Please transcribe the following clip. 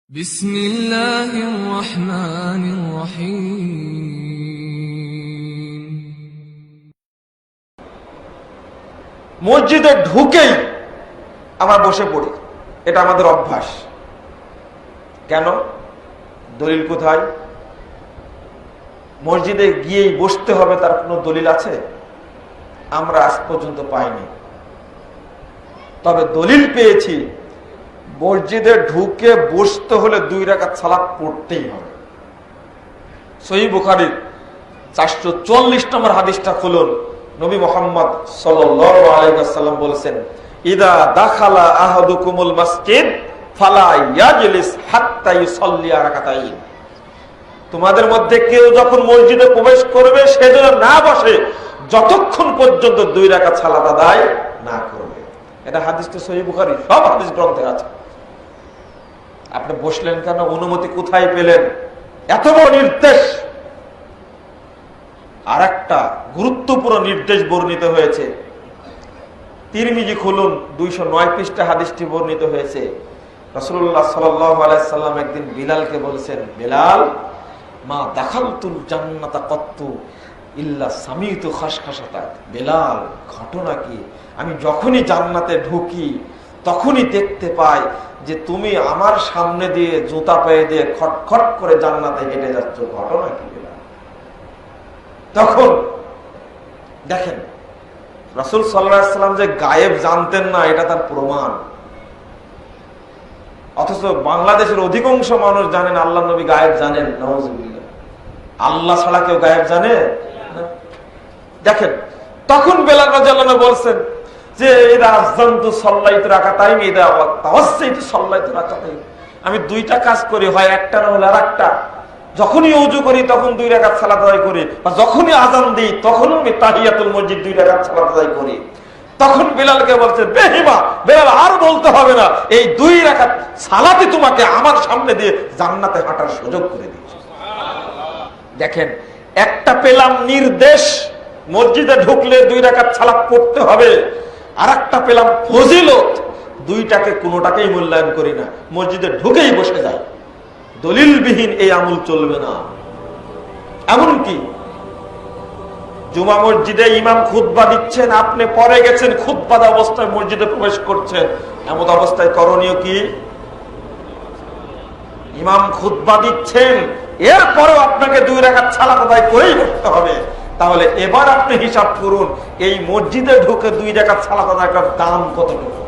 بسم الله الرحمن الرحيم মসজিদে ঢুকেই আমরা বসে পড়ি, এটা আমাদের অভ্যাস। কেন? দলিল কোথায়? মসজিদে গিয়েই বসতে হবে তার কোনো দলিল আছে? আমরা আজ পর্যন্ত পাইনি। তবে দলিল পেয়েছি মসজিদে ঢুকে বসতে হলে 2 রাকাত সালাত পড়তেই হবে। সহিহ বুখারীর 444 নম্বর হাদিসটা খুলুন। নবী মুহাম্মদ সাল্লাল্লাহু আলাইহি ওয়াসাল্লাম বলেছেন, ইদা দাখালা আহাদুকুমুল মাসজিদ ফালা ইয়াজলিস হাত্তা ইউসাল্লি রাকাতাইন। তোমাদের মধ্যে কেউ যখন মসজিদে প্রবেশ করবে সে যেন না বসে যতক্ষণ পর্যন্ত 2 রাকাত সালাত আদায় না করবে। এটা হাদিসটা সহিহ বুখারী, সব হাদিস গ্রন্থে আছে। আপনি বসলেন কেন? অনুমতি কোথায় পেলেন? এত বড় নির্দেশ। আর একটা গুরুত্বপূর্ণ নির্দেশ বর্ণিত হয়েছে, তিরমিজি খুলুন, 209 পৃষ্ঠা হাদিসটি বর্ণিত হয়েছে। রাসূলুল্লাহ সাল্লাল্লাহু আলাইহি সাল্লাম একদিন বিলালকে বলেছেন, বিলাল, মা দাখালতুল জান্নাতা কত্তু ইল্লা সামিতু খাসখাসাতাক। বিলাল, ঘটনা কি? আমি যখনই জান্নাতে ঢুকি তখনই দেখতে পাই যে তুমি আমার সামনে দিয়ে জুতা পায়ে দিয়ে খটখট করে জান্নাতে হেঁটে যাচ্ছ। ঘটনা কি? তখন দেখেন, রাসূল সাল্লাল্লাহু আলাইহি ওয়াসাল্লাম যে গায়েব জানতেন না এটা তার প্রমাণ। অথচ বাংলাদেশের অধিকাংশ মানুষ জানেন আল্লাহর নবী গায়েব জানেন। নাউজুবিল্লাহ। আল্লাহ ছাড়া কেউ গায়েব জানে না। দেখেন, তখন বেলাল রাদিয়াল্লাহু আনহু বলছেন যে ইদা আযানতু সাল্লাইতু রাকাতাইন ইদা তাওয়াসসাইতু সাল্লাইতু রাকাতাইন। আমি 2টা কাজ করি, হয় একটা না হলে আরেকটা। যখনই ওযু করি তখন 2 রাকাত সালাত আদায় করি, আর যখনই আযান দিই তখন আমি তাহিয়াতুল মসজিদ 2 রাকাত সালাত আদায় করি। তখন বিলালকে বলছে, বেহিমা বেলাল, আর বলতে হবে না, এই 2 রাকাত সালাতই তোমাকে আমার সামনে দিয়ে জান্নাতে হাঁটার সুযোগ করে দিয়েছে। দেখেন, একটা পেলাম নির্দেশ মসজিদে ঢুকলে 2 রাকাত সালাত পড়তে হবে, আর একটা পেলাম ফজিলত। 2টাকে কোনোটাকেই মূল্যায়ন করি না, মসজিদে ঢুকেই বসে যায়। দলিলবিহীন এই আমল চলবে না। এমনকি জুমা মসজিদে ইমাম খুতবা দিচ্ছেন, আপনি পরে গেছেন, খুতবা অবস্থায় মসজিদে প্রবেশ করছেন, এমন অবস্থায় করণীয় কি? ইমাম খুতবা দিচ্ছেন, এরপরেও আপনাকে 2 রাকাত সালাত আদায় করেই করতে হবে। তাহলে এবার আপনি হিসাব করুন, এই মসজিদে ঢুকে 2 রাকাত সালাত আদায় করার দাম কতটুকু।